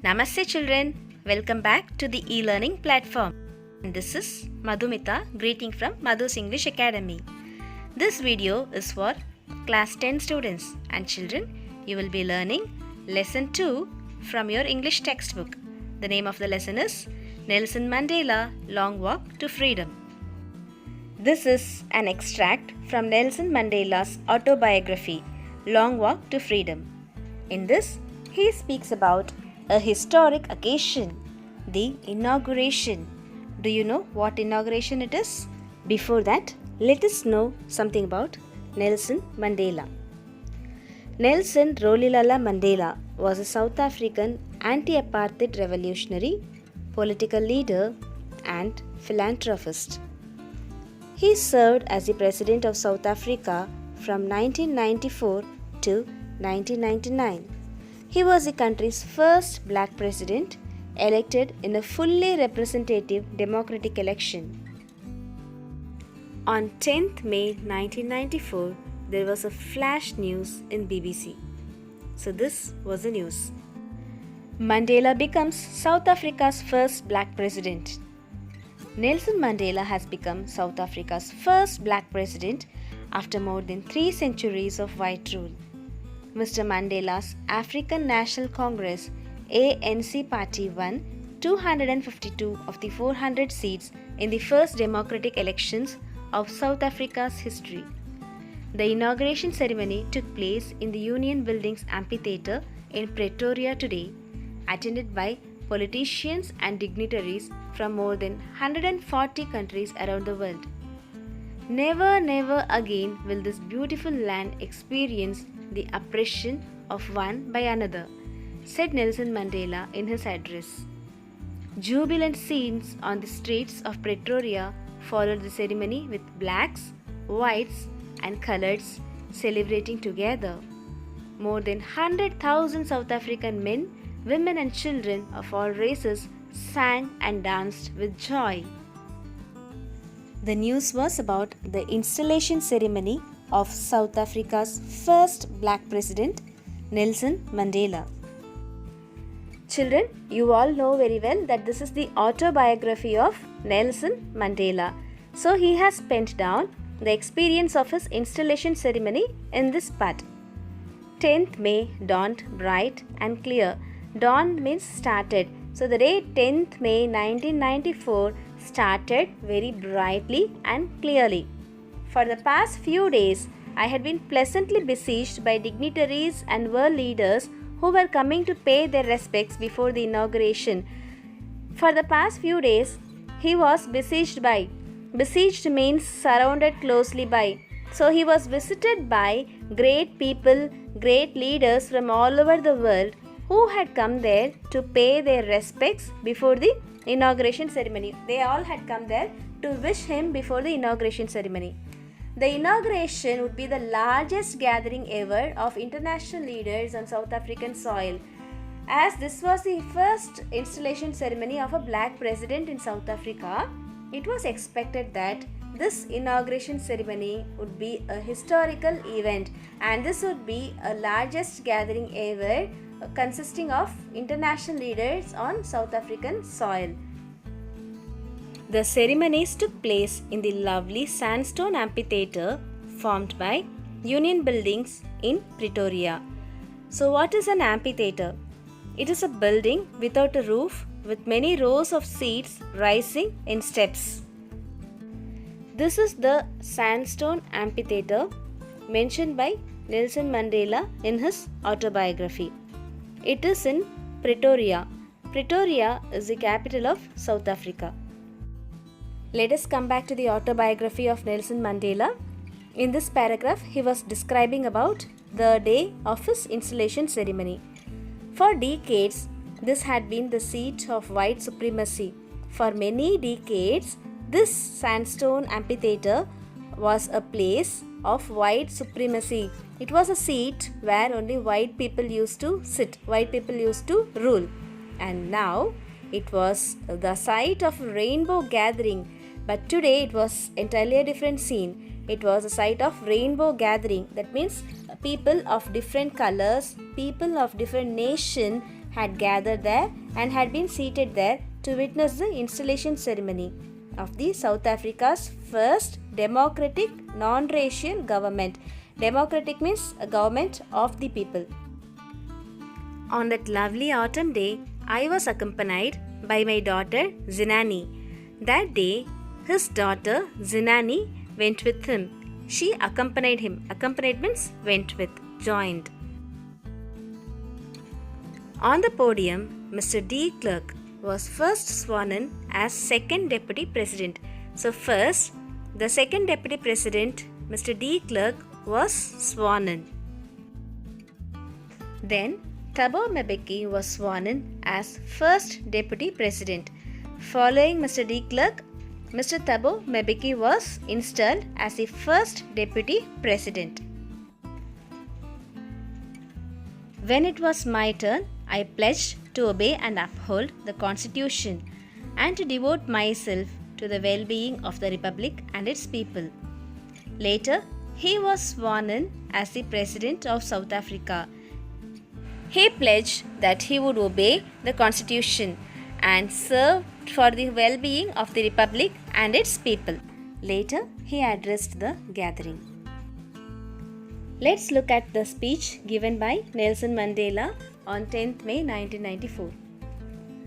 Namaste children, welcome back to the e-learning platform. This is Madhu greeting from Madhu's English Academy. This video is for class 10 students and children. You will be learning lesson 2 from your English textbook. The name of the lesson is Nelson Mandela Long Walk to Freedom. This is an extract from Nelson Mandela's autobiography Long Walk to Freedom. In this, he speaks about a historic occasion, the inauguration. Do you know what inauguration it is? Before that, let us know something about Nelson Mandela. Nelson Rolihlahla Mandela was a South African anti-apartheid revolutionary, political leader and philanthropist. He served as the President of South Africa from 1994 to 1999. He was the country's first black president elected in a fully representative democratic election. On 10th May 1994, there was a flash news in BBC. So this was the news. Mandela becomes South Africa's first black president. Nelson Mandela has become South Africa's first black president after more than 3 centuries of white rule. Mr. Mandela's African National Congress ANC party won 252 of the 400 seats in the first democratic elections of South Africa's history. The inauguration ceremony took place in the Union Buildings Amphitheatre in Pretoria today, attended by politicians and dignitaries from more than 140 countries around the world. Never again will this beautiful land experience the oppression of one by another, said Nelson Mandela in his address. Jubilant scenes on the streets of Pretoria followed the ceremony with blacks, whites and coloreds celebrating together. More than 100,000 South African men, women and children of all races sang and danced with joy. The news was about the installation ceremony of South Africa's first black president, Nelson Mandela. Children, you all know very well that this is the autobiography of Nelson Mandela. So he has penned down the experience of his installation ceremony in this part. 10th May dawned bright and clear. Dawn means started. So the day 10th May 1994 started very brightly and clearly. For the past few days, I had been pleasantly besieged by dignitaries and world leaders who were coming to pay their respects before the inauguration. For the past few days, he was besieged by. Besieged means surrounded closely by. So he was visited by great people, great leaders from all over the world who had come there to pay their respects before the inauguration ceremony. They all had come there to wish him before the inauguration ceremony. The inauguration would be the largest gathering ever of international leaders on South African soil. As this was the first installation ceremony of a black president in South Africa, it was expected that this inauguration ceremony would be a historical event and this would be a largest gathering ever consisting of international leaders on South African soil. The ceremonies took place in the lovely sandstone amphitheatre formed by Union Buildings in Pretoria. So what is an amphitheatre? It is a building without a roof with many rows of seats rising in steps. This is the sandstone amphitheatre mentioned by Nelson Mandela in his autobiography. It is in Pretoria. Pretoria is the capital of South Africa. Let us come back to the autobiography of Nelson Mandela. In this paragraph, he was describing about the day of his installation ceremony. For decades, this had been the seat of white supremacy. For many decades, this sandstone amphitheatre was a place of white supremacy. It was a seat where only white people used to sit, white people used to rule. And now, it was the site of rainbow gathering. But today it was entirely a different scene. It was a site of rainbow gathering. That means people of different colors, people of different nation had gathered there and had been seated there to witness the installation ceremony of the South Africa's first democratic non-racial government. Democratic means a government of the people. On that lovely autumn day, I was accompanied by my daughter Zinani. That day, his daughter Zinani went with him. She accompanied him. Accompanied means went with, joined. On the podium, Mr. D. Clerk was first sworn in as second deputy president. So first, the second deputy president, Mr. D. Clerk, was sworn in. Then, Thabo Mbeki was sworn in as first deputy president. Following Mr. D. Clerk, Mr. Thabo Mbeki was installed as the first deputy president. When it was my turn, I pledged to obey and uphold the Constitution and to devote myself to the well-being of the Republic and its people. Later, he was sworn in as the President of South Africa. He pledged that he would obey the Constitution and serve for the well-being of the Republic and its people. Later, he addressed the gathering. Let's look at the speech given by Nelson Mandela on 10th May 1994.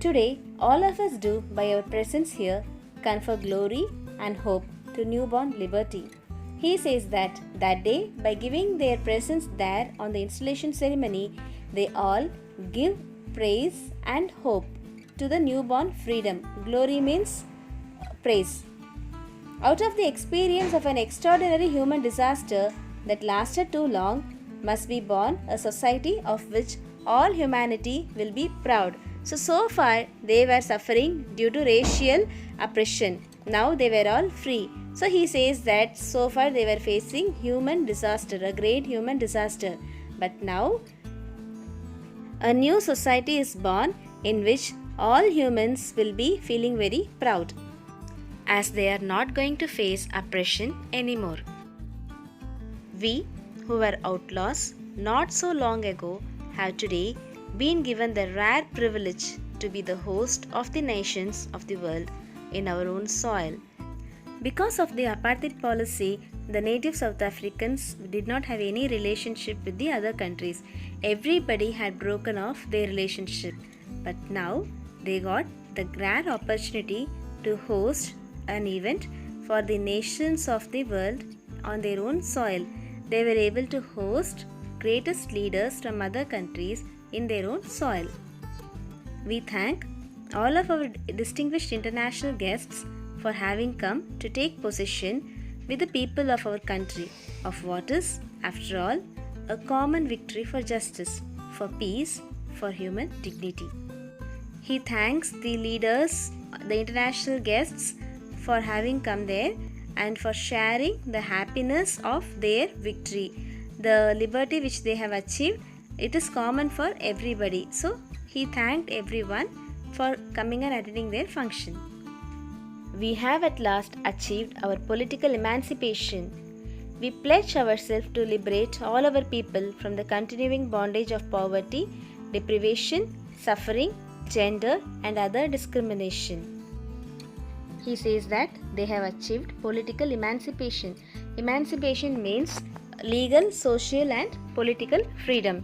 Today, all of us do, by our presence here, confer glory and hope to newborn liberty. He says that day, by giving their presence there on the installation ceremony, they all give praise and hope to the newborn freedom. Glory means praise. Out of the experience of an extraordinary human disaster that lasted too long, must be born a society of which all humanity will be proud. So far they were suffering due to racial oppression. Now they were all free. So he says that so far they were facing human disaster, a great human disaster. But now a new society is born in which all humans will be feeling very proud, as they are not going to face oppression anymore. We who were outlaws not so long ago have today been given the rare privilege to be the host of the nations of the world in our own soil. Because of the apartheid policy, the native South Africans did not have any relationship with the other countries. Everybody had broken off their relationship. But now they got the rare opportunity to host an event for the nations of the world on their own soil. They were able to host greatest leaders from other countries in their own soil. We thank all of our distinguished international guests for having come to take possession with the people of our country of what is, after all, a common victory for justice, for peace, for human dignity. He thanks the leaders, the international guests, for having come there and for sharing the happiness of their victory. The liberty which they have achieved, it is common for everybody. So he thanked everyone for coming and attending their function. We have at last achieved our political emancipation. We pledge ourselves to liberate all our people from the continuing bondage of poverty, deprivation, suffering, gender and other discrimination. He says that they have achieved political emancipation. Emancipation means legal, social and political freedom.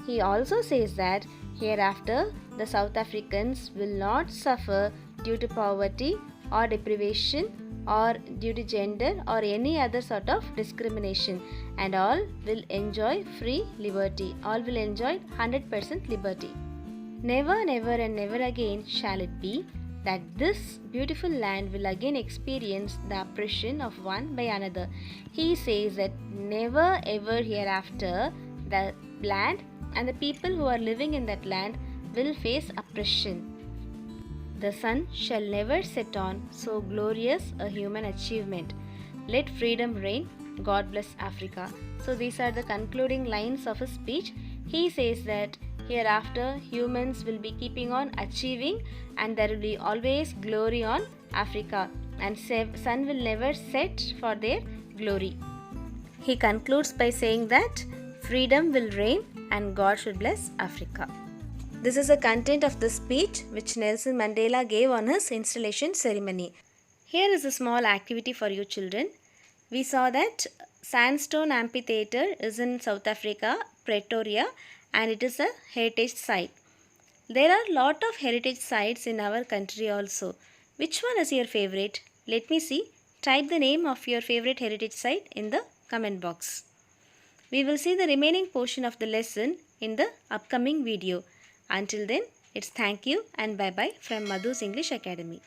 He also says that hereafter the South Africans will not suffer due to poverty or deprivation or due to gender or any other sort of discrimination, and all will enjoy free liberty. All will enjoy 100% liberty. Never, never and never again shall it be that this beautiful land will again experience the oppression of one by another. He says that never ever hereafter the land and the people who are living in that land will face oppression. The sun shall never set on so glorious a human achievement. Let freedom reign. God bless Africa. So these are the concluding lines of his speech. He says that hereafter humans will be keeping on achieving and there will be always glory on Africa and sun will never set for their glory. He concludes by saying that freedom will reign and God should bless Africa. This is the content of the speech which Nelson Mandela gave on his installation ceremony. Here is a small activity for you children. We saw that Sandstone Amphitheatre is in South Africa, Pretoria, and it is a heritage site. There are lot of heritage sites in our country also. Which one is your favorite? Let me see. Type the name of your favorite heritage site in the comment box. We will see the remaining portion of the lesson in the upcoming video. Until then, it's thank you and bye-bye from Madhu's English Academy.